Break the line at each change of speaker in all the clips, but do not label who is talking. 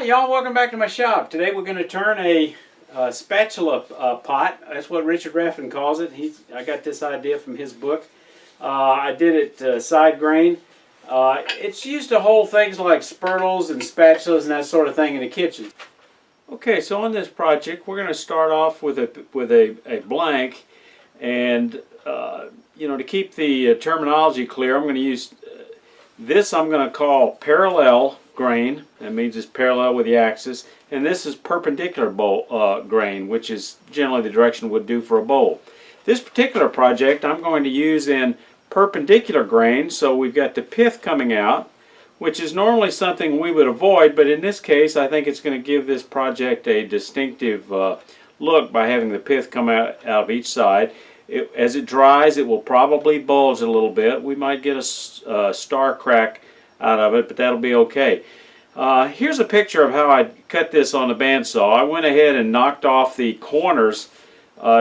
y'all, welcome back to my shop. Today we're going to turn a spatula pot. That's what Richard Raffin calls it. I got this idea from his book. I did it side grain. It's used to hold things like spurtles and spatulas and that sort of thing in the kitchen. Okay, so on this project we're going to start off with a blank, and to keep the terminology clear, I'm going to use this. I'm going to call parallel grain. That means it's parallel with the axis, and this is perpendicular grain, which is generally the direction would do for a bowl. This particular project I'm going to use in perpendicular grain, so we've got the pith coming out, which is normally something we would avoid, but in this case I think it's going to give this project a distinctive look by having the pith come out of each side. As it dries, it will probably bulge a little bit. We might get a star crack out of it, but that'll be okay. Here's a picture of how I cut this on the bandsaw. I went ahead and knocked off the corners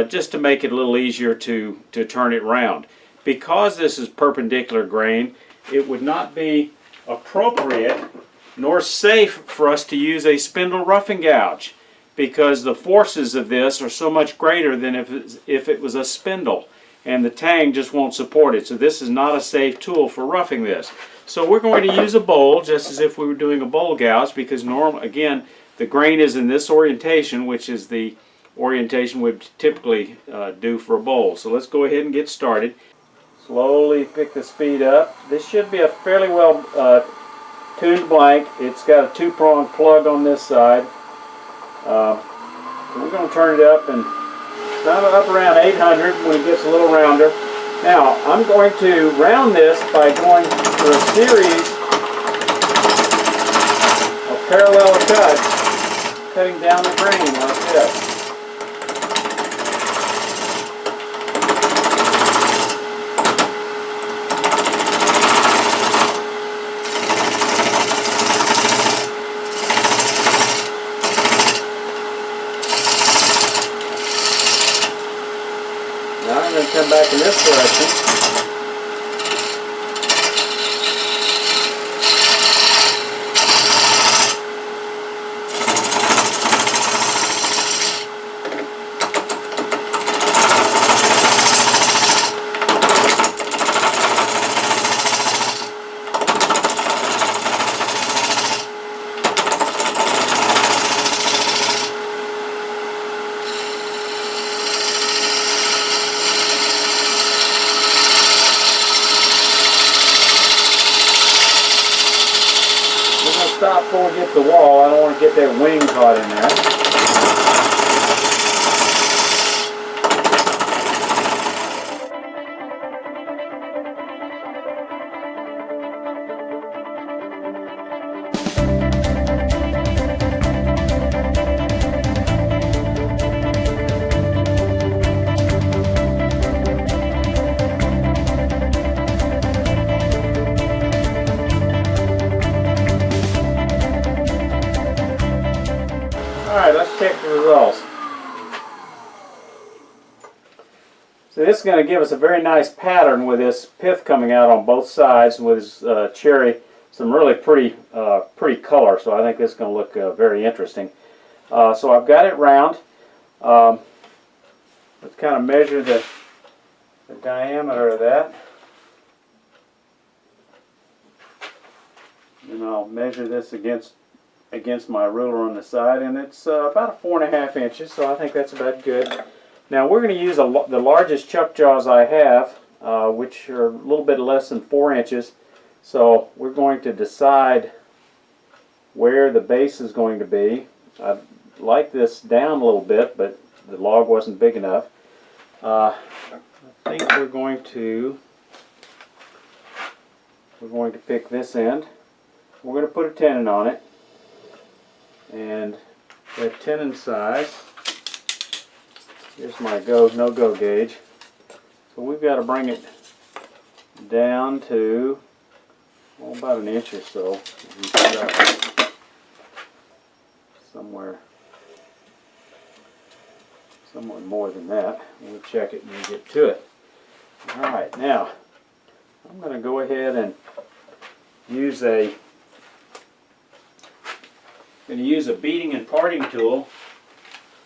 just to make it a little easier to turn it round. Because this is perpendicular grain, it would not be appropriate nor safe for us to use a spindle roughing gouge, because the forces of this are so much greater than if it was a spindle, and the tang just won't support it. So this is not a safe tool for roughing this. So we're going to use a bowl just as if we were doing a bowl gouge, because again, the grain is in this orientation, which is the orientation we'd typically do for a bowl. So let's go ahead and get started. Slowly pick the speed up. This should be a fairly well tuned blank. It's got a two-pronged plug on this side. So we're going to turn it up and up around 800 when it gets a little rounder. Now I'm going to round this by going through a series of parallel cuts, cutting down the grain like this. Now I'm going to come back in this direction. Stop before we get the wall. I don't want to get that wing caught in there. Alright, let's check the results. So this is going to give us a very nice pattern with this pith coming out on both sides with this cherry, some really pretty color, so I think this is going to look very interesting. So I've got it round. Let's kind of measure the diameter of that. And I'll measure this against my ruler on the side, and it's about 4.5 inches, so I think that's about good. Now we're going to use the largest chuck jaws I have, which are a little bit less than 4 inches. So we're going to decide where the base is going to be. I'd like this down a little bit, but the log wasn't big enough. I think we're going to pick this end. We're going to put a tenon on it. And that tenon size, here's my no-go gauge. So we've got to bring it down to about an inch or so. Somewhere more than that. We'll check it when we get to it. Alright, now I'm going to go ahead and use a going to use a beating and parting tool,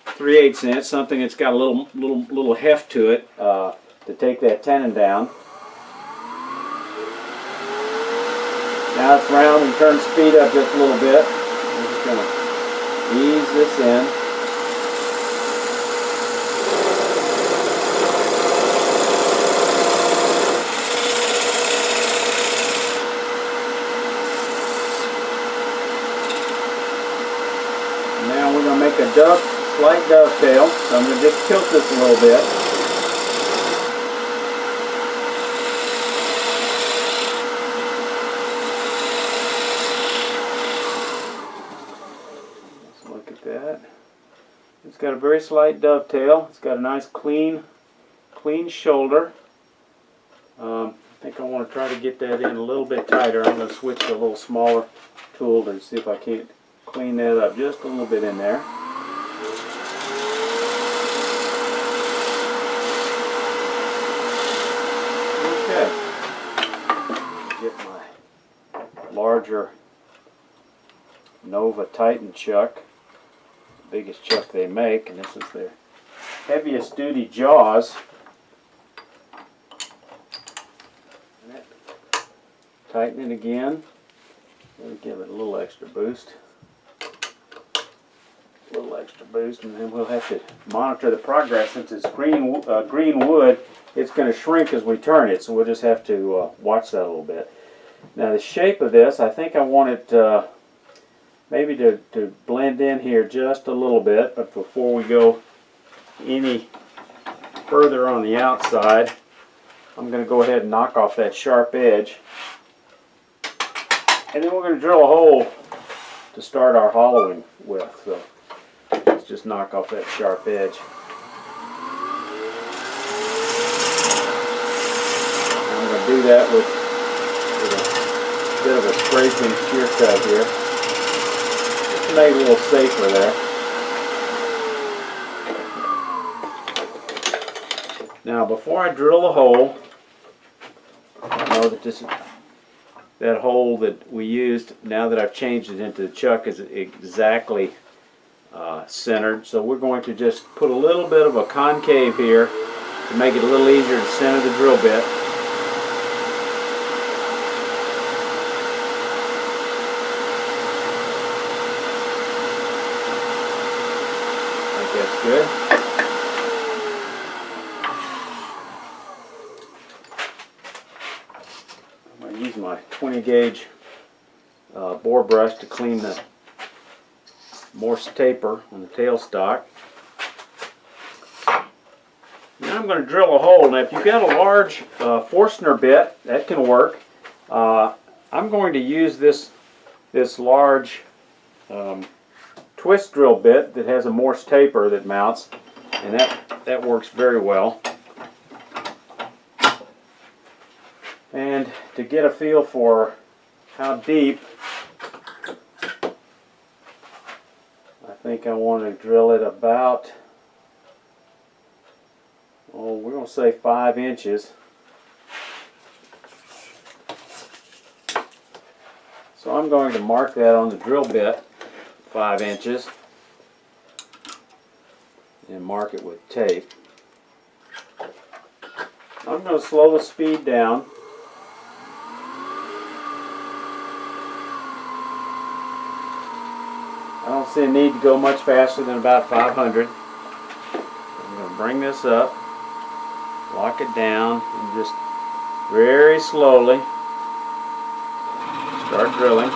3/8 inch, something that's got a little heft to it to take that tenon down. Now it's round and turn speed up just a little bit. I'm just going to ease this in. Now we're going to make a slight dovetail, so I'm going to just tilt this a little bit. Let's look at that. It's got a very slight dovetail. It's got a nice clean shoulder. I think I want to try to get that in a little bit tighter. I'm going to switch to a little smaller tool to see if I can't clean that up just a little bit in there. Okay. Get my larger Nova Titan chuck, the biggest chuck they make, and this is their heaviest duty jaws. Tighten it again. We'll give it a little extra boost. And then we'll have to monitor the progress. Since it's green wood, it's going to shrink as we turn it, so we'll just have to watch that a little bit. Now the shape of this, I think I want it maybe to blend in here just a little bit, but before we go any further on the outside, I'm going to go ahead and knock off that sharp edge, and then we're going to drill a hole to start our hollowing with. So let's just knock off that sharp edge. And I'm going to do that with a bit of a scraping shear cut here. Just make it a little safer there. Now before I drill the hole, I know that that hole that we used, now that I've changed it into the chuck, is exactly centered. So we're going to just put a little bit of a concave here to make it a little easier to center the drill bit. I think that's good. I'm going to use my 20 gauge bore brush to clean the Morse taper on the tailstock. Now I'm going to drill a hole. Now if you've got a large Forstner bit, that can work. I'm going to use this large twist drill bit that has a Morse taper that mounts, and that works very well. And to get a feel for how deep, I think I want to drill it about, oh, we're going to say 5 inches. So I'm going to mark that on the drill bit, 5 inches, and mark it with tape. I'm going to slow the speed down. I don't see a need to go much faster than about 500. I'm going to bring this up, lock it down, and just very slowly start drilling.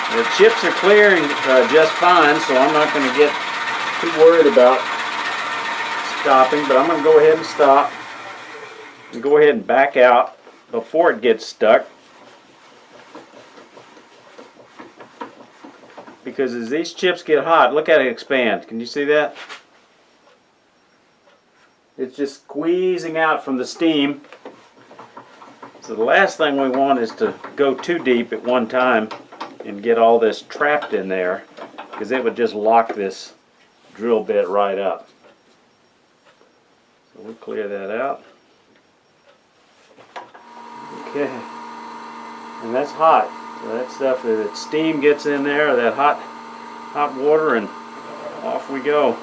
The chips are clearing just fine, so I'm not going to get too worried about stopping, but I'm going to go ahead and stop and go ahead and back out before it gets stuck, because as these chips get hot, look at it expand. Can you see that? it's just squeezing out from the steam. So the last thing we want is to go too deep at one time and get all this trapped in there, because it would just lock this drill bit right up. So we'll clear that out. Okay, and that's hot. So that stuff, that steam gets in there, that hot water, and off we go.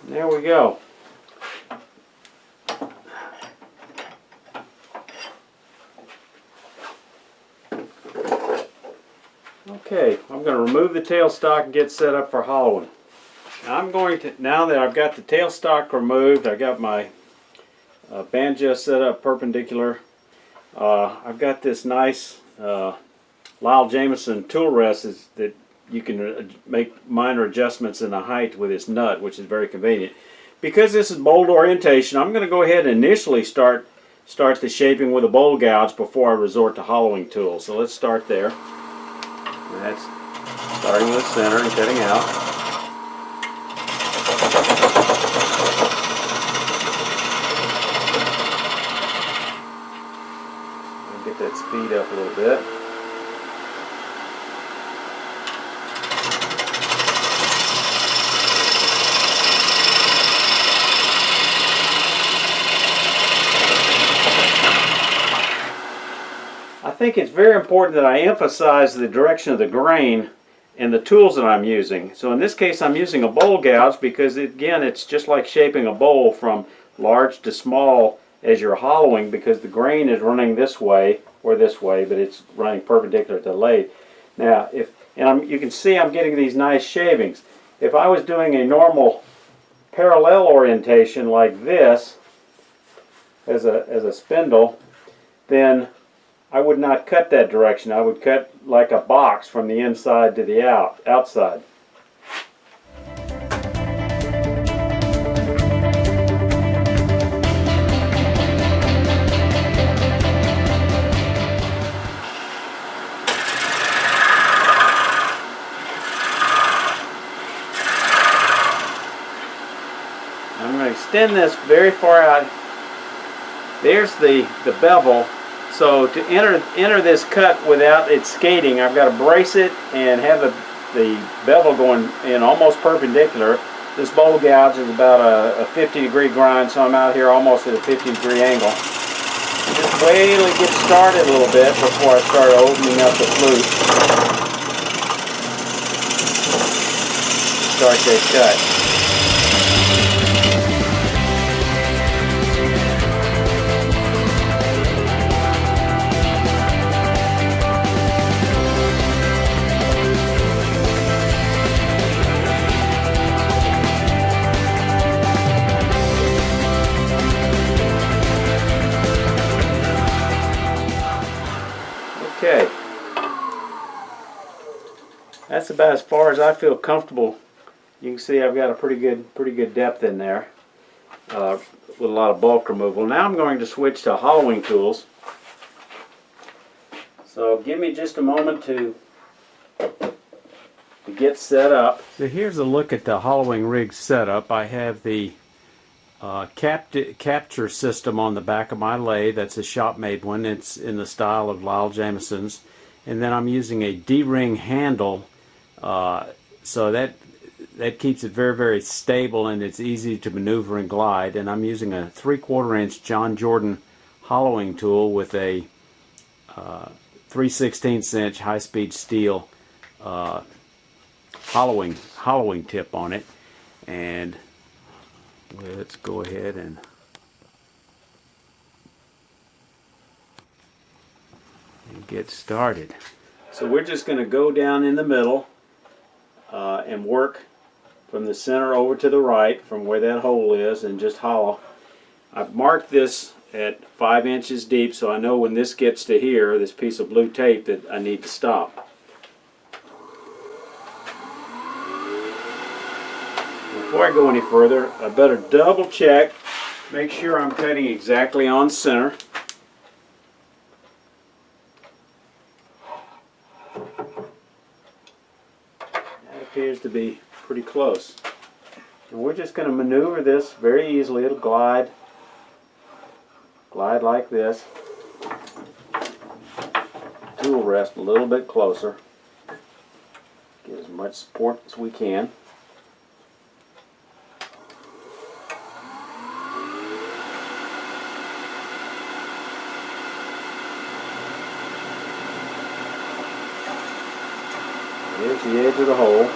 There we go. Okay, I'm going to remove the tailstock and get set up for hollowing. Now that I've got the tailstock removed, I got my banjo set up perpendicular. I've got this nice Lyle Jamieson tool rest that you can make minor adjustments in the height with this nut, which is very convenient. Because this is bolt orientation, I'm going to go ahead and initially start the shaping with a bowl gouge before I resort to hollowing tools. So let's start there. And that's starting with the center and cutting out. Get that speed up a little bit. I think it's very important that I emphasize the direction of the grain and the tools that I'm using. So in this case I'm using a bowl gouge because, again, it's just like shaping a bowl from large to small as you're hollowing, because the grain is running this way or this way, but it's running perpendicular to the lathe. Now, you can see I'm getting these nice shavings. If I was doing a normal parallel orientation like this as a spindle, then I would not cut that direction. I would cut like a box from the inside to the outside. I'm going to extend this very far out. There's the bevel. So to enter this cut without it skating, I've got to brace it and have the bevel going in almost perpendicular. This bowl gouge is about a 50-degree grind, so I'm out here almost at a 50-degree angle. Just wait till it gets started a little bit before I start opening up the flute. Start that cut. Okay, that's about as far as I feel comfortable. You can see I've got a pretty good depth in there with a lot of bulk removal. Now I'm going to switch to hollowing tools. So give me just a moment to get set up. So here's a look at the hollowing rig setup. I have the capture system on the back of my lathe. That's a shop-made one. It's in the style of Lyle Jamieson's. And then I'm using a D-ring handle, so that keeps it very stable, and it's easy to maneuver and glide. And I'm using a 3/4 inch John Jordan hollowing tool with a 3/16 inch high-speed steel hollowing tip on it. And let's go ahead and get started. So we're just going to go down in the middle and work from the center over to the right from where that hole is and just hollow. I've marked this at 5 inches deep, so I know when this gets to here, this piece of blue tape, that I need to stop. Before I go any further, I better double check, make sure I'm cutting exactly on center. That appears to be pretty close. And we're just going to maneuver this very easily. It'll glide like this. Tool rest a little bit closer. Get as much support as we can. Here's the edge of the hole.